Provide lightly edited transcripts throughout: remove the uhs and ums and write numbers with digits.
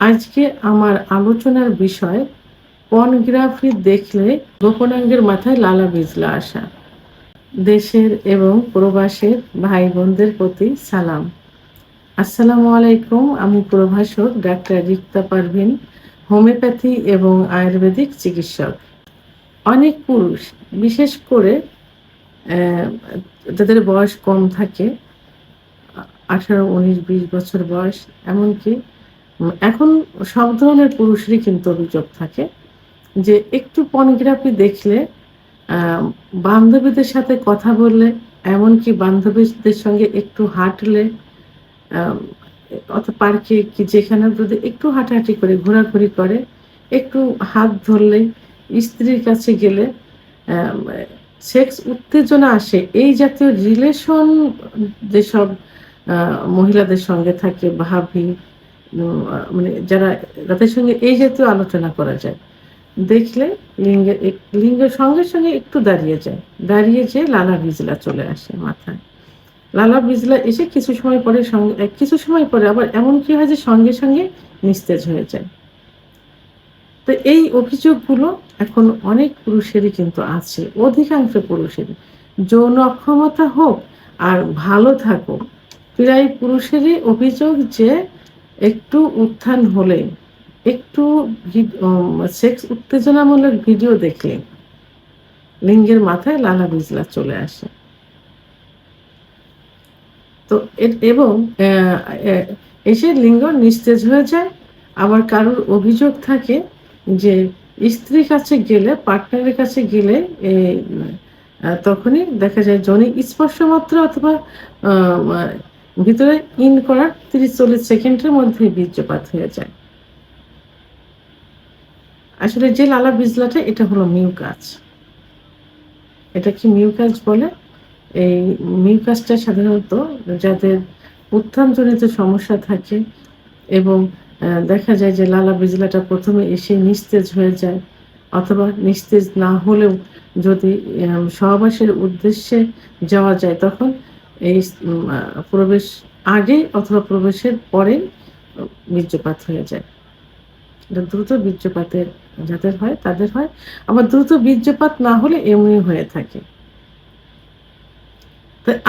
আজকে আমার আলোচনার বিষয় পর্নোগ্রাফি দেখলে গোপনাঙ্গের মাথায় লালা বিজলা আসা। দেশের এবং প্রবাসের ভাই বোনদের প্রতি সালাম। আসসালামু আলাইকুম। আমি প্রভাষক ডাক্তার রিক্তা পারভিন, হোমিওপ্যাথি এবং আয়ুর্বেদিক চিকিৎসক। অনেক পুরুষ, বিশেষ করে যাদের বয়স কম থাকে, 18, 19, 20 বছর বয়স, এমনকি এখন সব ধরনের পুরুষেরই কিন্তু অভিযোগ থাকে যে একটু পর্নোগ্রাফি দেখলে, বান্ধবীদের সাথে কথা বললে, এমনকি বান্ধবীদের সঙ্গে একটু হাঁটলে, অত পার্কে কি যেখানে যদি একটু হাঁটাহাঁটি করে, ঘোরাঘুরি করে, একটু হাত ধরলে, স্ত্রীর কাছে গেলে সেক্স উত্তেজনা আসে। এই জাতীয় রিলেশন যেসব মহিলাদের সঙ্গে থাকে, ভাবি, মানে যাদের সঙ্গে এই জাতীয় আলোচনা করা যায়, দেখলে লিঙ্গের সঙ্গে সঙ্গে একটু দাঁড়িয়ে যেয়ে লালা বিজলা চলে আসে মাথায়। লালা বিজলা এসে কিছু সময় পরে আবার এমন কি হয় যে সঙ্গে সঙ্গে নিস্তেজ হয়ে যায়। তো এই অভিযোগগুলো এখন অনেক পুরুষেরই কিন্তু আছে, অধিকাংশ পুরুষেরই। যৌন অক্ষমতা হোক আর ভালো থাকুক, প্রায় পুরুষেরই অভিযোগ যে একটু উত্থান হলে, একটু সেক্স উত্তেজনামূলক ভিডিও দেখলে লিঙ্গের মাথায় লালা বিজলা চলে আসে। তো এবং এসে লিঙ্গ নিস্তেজ হয়ে যায়। আবার কারোর অভিযোগ থাকে যে স্ত্রীর কাছে গেলে, পার্টনারের কাছে গেলে তখনই দেখা যায় যৌনিক স্পর্শ মাত্র অথবা ভিতরে ইন করার 30-40 সেকেন্ডের মধ্যে বীর্যপাত হয়ে যায়। আসলে যে লালা বিজলাটা, এটা হলো মিউকাস। এটা কি মিউকাস বলে? এই মিউকাসটা সাধারণত যাদের উত্থানজনিত সমস্যা থাকে এবং দেখা যায় যে লালা বিজলাটা প্রথমে এসে নিস্তেজ হয়ে যায়, অথবা নিস্তেজ না হলেও যদি সহবাসের উদ্দেশ্যে যাওয়া যায়, তখন এই প্রবেশ আগে অথবা প্রবেশের পরে বীর্যপাত হয়ে যায়। এটা দ্রুত বীর্যপাতের যাদের হয় তাদের হয়। আবার দ্রুত বীর্যপাত না হলে এমনি হয়ে থাকে।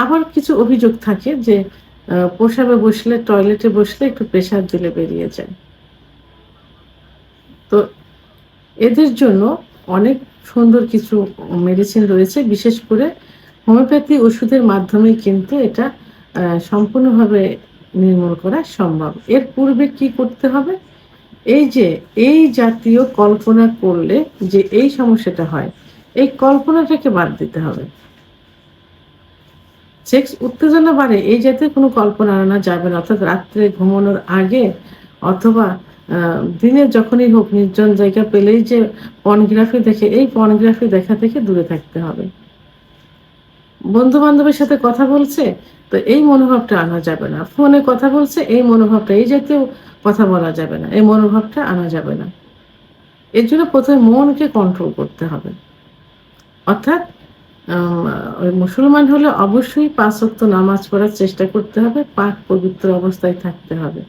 আবার কিছু অভিযোগ থাকে যে প্রসাবে বসলে, টয়লেটে বসলে একটু প্রেসার দিলে বেরিয়ে যায়। তো এদের জন্য অনেক সুন্দর কিছু মেডিসিন রয়েছে, বিশেষ করে হোমিওপ্যাথি ওষুধের মাধ্যমে কিন্তু এটা সম্পূর্ণভাবে নির্মূল করা সম্ভব। এর পূর্বে কি করতে হবে? এই জাতীয় কল্পনা করলে যে এই সমস্যাটা হয়, এই কল্পনাটাকে বাদ দিতে হবে। সেক্স উত্তেজনা বাড়ে, এই জাতীয় কোনো কল্পনা আনা যাবে না। অর্থাৎ রাত্রে ঘুমানোর আগে অথবা দিনে যখনই হোক, নির্জন জায়গা পেলেই যে পর্নোগ্রাফি দেখে, এই পর্নোগ্রাফি দেখা থেকে দূরে থাকতে হবে। বন্ধু বান্ধবের সাথে কথা বলছে, তো এই মনোভাবটা আনা যাবে না। ফোনে কথা বলছে, এই মনোভাবটা, এই জাতীয় কথা বলা যাবে না, এই মনোভাবটা আনা যাবে না। এর জন্য প্রথমে মনকে কন্ট্রোল করতে হবে। অর্থাৎ ওই মুসলমান হলে অবশ্যই 5 ওয়াক্ত নামাজ পড়ার চেষ্টা করতে হবে, পাক পবিত্র অবস্থায় থাকতে হবে,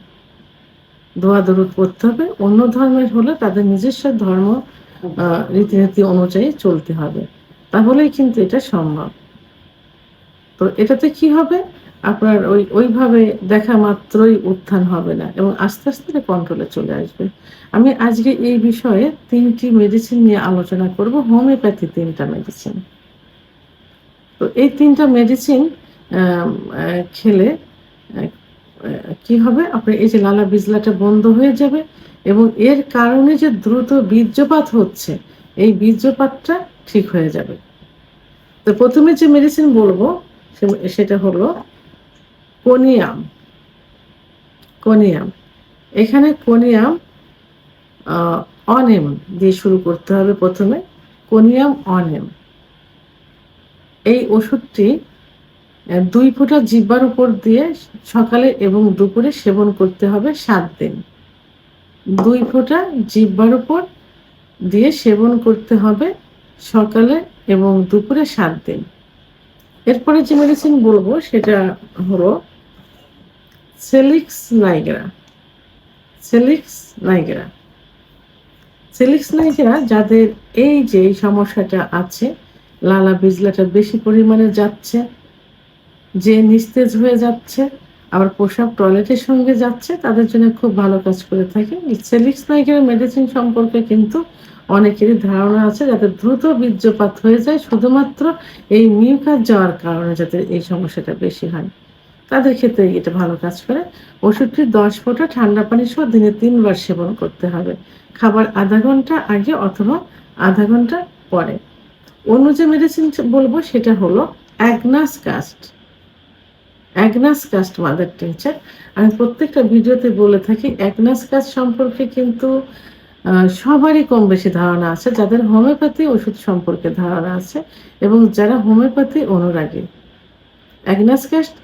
দোয়া দরুদ পড়তে হবে। অন্য ধর্মের হলে তাদের নিজস্ব ধর্ম রীতিনীতি অনুযায়ী চলতে হবে, তাহলেই কিন্তু এটা সম্ভব। তো এটাতে কি হবে, আপনার ওইভাবে দেখা মাত্রই উত্থান হবে না এবং আস্তে আস্তে কন্ট্রোলে চলে আসবে। আমি আজকে এই বিষয়ে 3টি মেডিসিন নিয়ে আলোচনা করব, হোমিওপ্যাথি 3টা মেডিসিন। তো এই 3টা মেডিসিন খেলে কি হবে, আপনার এই যে লালা বিজলাটা বন্ধ হয়ে যাবে এবং এর কারণে যে দ্রুত বীর্যপাত হচ্ছে, এই বীর্যপাতটা ঠিক হয়ে যাবে। তো প্রথমে যে মেডিসিন বলবো সেটা হলো কোনিয়াম। এখানে কোনিয়াম অনেম দিয়ে শুরু করতে হবে। প্রথমে কোনিয়াম অনেম, এই ওষুধটি 2 ফোঁটা জিহ্বার উপর দিয়ে সকালে এবং দুপুরে সেবন করতে হবে 7 দিন। 2 ফোঁটা জিহ্বার উপর দিয়ে সেবন করতে হবে সকালে এবং দুপুরে 7 দিন। এরপরে যে মেডিসিন বলবো সেটা হলো সেলিক্স নাইগ্রা। সেলিক্স নাইগেরা। সেলিক্স নাইগেরা যাদের এই যে এই সমস্যাটা আছে, লালা বিজলাটা বেশি পরিমাণে যাচ্ছে, যে নিস্তেজ হয়ে যাচ্ছে, আবার প্রসাব টয়লেটের সঙ্গে যাচ্ছে, তাদের জন্য খুব ভালো কাজ করে থাকে। সেলিক্স নাইগেরা মেডিসিন সম্পর্কে কিন্তু অনেকেরই ধারণা আছে, যাতে দ্রুত বীর্যপাত হয়ে যায় শুধুমাত্র এই মিউকাস যাওয়ার কারণে, যাতে এই সমস্যাটা বেশি হয়, তাদের ক্ষেত্রে এটা ভালো কাজ করে। ওষুধটি 10 ফোঁটা ঠান্ডা পানি সহ দিনে 3 বার সেবন করতে হবে, খাবার আধা ঘন্টা আগে অথবা আধা ঘন্টা পরে। অন্য যে মেডিসিন বলবো সেটা হলো agnus castus. Agnus castus mother tincture. আমি প্রত্যেকটা ভিডিওতে বলে থাকি, অ্যাগনাস কাস্ট সম্পর্কে কিন্তু সবারই কম বেশি ধারণা আছে, যাদের হোমিওপ্যাথি ওষুধ সম্পর্কে ধারণা আছে এবং যারা হোমিওপ্যাথি অনুরাগী। অ্যাগনাস কাস্ট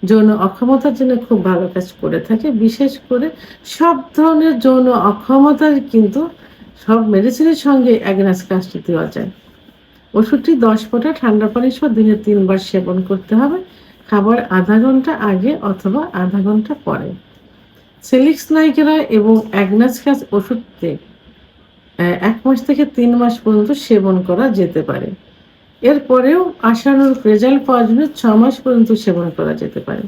যৌন অক্ষমতার জন্য খুব ভালো কাজ করে থাকে। বিশেষ করে সব ধরনের যৌন অক্ষমতার কিন্তু সব মেডিসিনের সঙ্গে অ্যাগনাস কাস্ট দেওয়া যায়। ওষুধটি 10 ফোঁটা ঠান্ডা পানি সহ দিনে 3 বার সেবন করতে হবে, খাবার আধা ঘন্টা আগে অথবা আধা ঘন্টা পরে। সেলিক্স নাইগেরা এবং অ্যাগনাস কাস্ট ওষুধটি 1 মাস থেকে 3 মাস পর্যন্ত সেবন করা যেতে পারে। এরপরেও আশানুরূপ রেজাল্ট পাওয়ার জন্য 6 মাস পর্যন্ত সেবন করা যেতে পারে।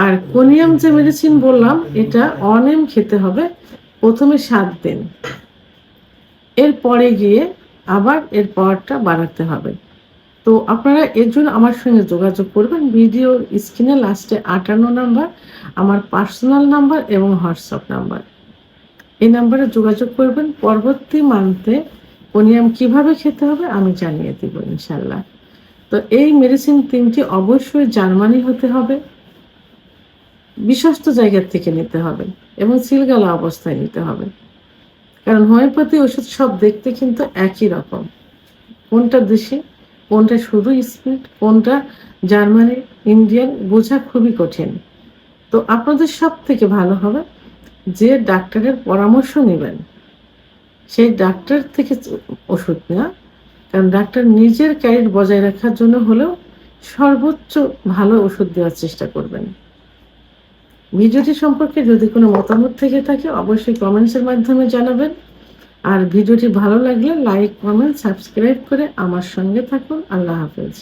আর কোনিয়াম যে মেডিসিন বললাম, এটা অনেম খেতে হবে প্রথমে 7 দিন, এরপরে গিয়ে আবার এর পাওয়ারটা বাড়াতে হবে। তো আপনারা এর জন্য আমার সঙ্গে যোগাযোগ করবেন। ভিডিওর স্ক্রিনে লাস্টে 58 নাম্বার আমার পার্সোনাল নাম্বার এবং হোয়াটসঅ্যাপ নাম্বার, এই নাম্বারে যোগাযোগ করবেন। পরবর্তী মান্থে কোনিয়াম কিভাবে খেতে হবে আমি জানিয়ে দিব ইনশাল্লাহ। তো এই মেডিসিন 3টি অবশ্যই জার্মানি হতে হবে, বিশ্বস্ত জায়গা থেকে নিতে হবে এবং সিলগালা অবস্থায় নিতে হবে। কারণ হোমিওপ্যাথি ওষুধ সব দেখতে কিন্তু একই রকম, কোনটা দেশি, কোনটা শুধু স্পিড, কোনটা জার্মানি, ইন্ডিয়ান, বোঝা খুবই কঠিন। তো আপনাদের সব থেকে ভালো হবে যে ডাক্তারের পরামর্শ নেবেন, সেই ডাক্তার থেকে ওষুধ নেওয়া। কারণ ডাক্তার নিজের ক্যারিয়ার বজায় রাখার জন্য হলেও সর্বোচ্চ ভালো ওষুধ দেওয়ার চেষ্টা করবেন। ভিডিওটি সম্পর্কে যদি কোনো মতামত থেকে থাকে অবশ্যই কমেন্টসের মাধ্যমে জানাবেন। আর ভিডিওটি ভালো লাগলে লাইক, কমেন্ট, সাবস্ক্রাইব করে আমার সঙ্গে থাকুন। আল্লাহ হাফেজ।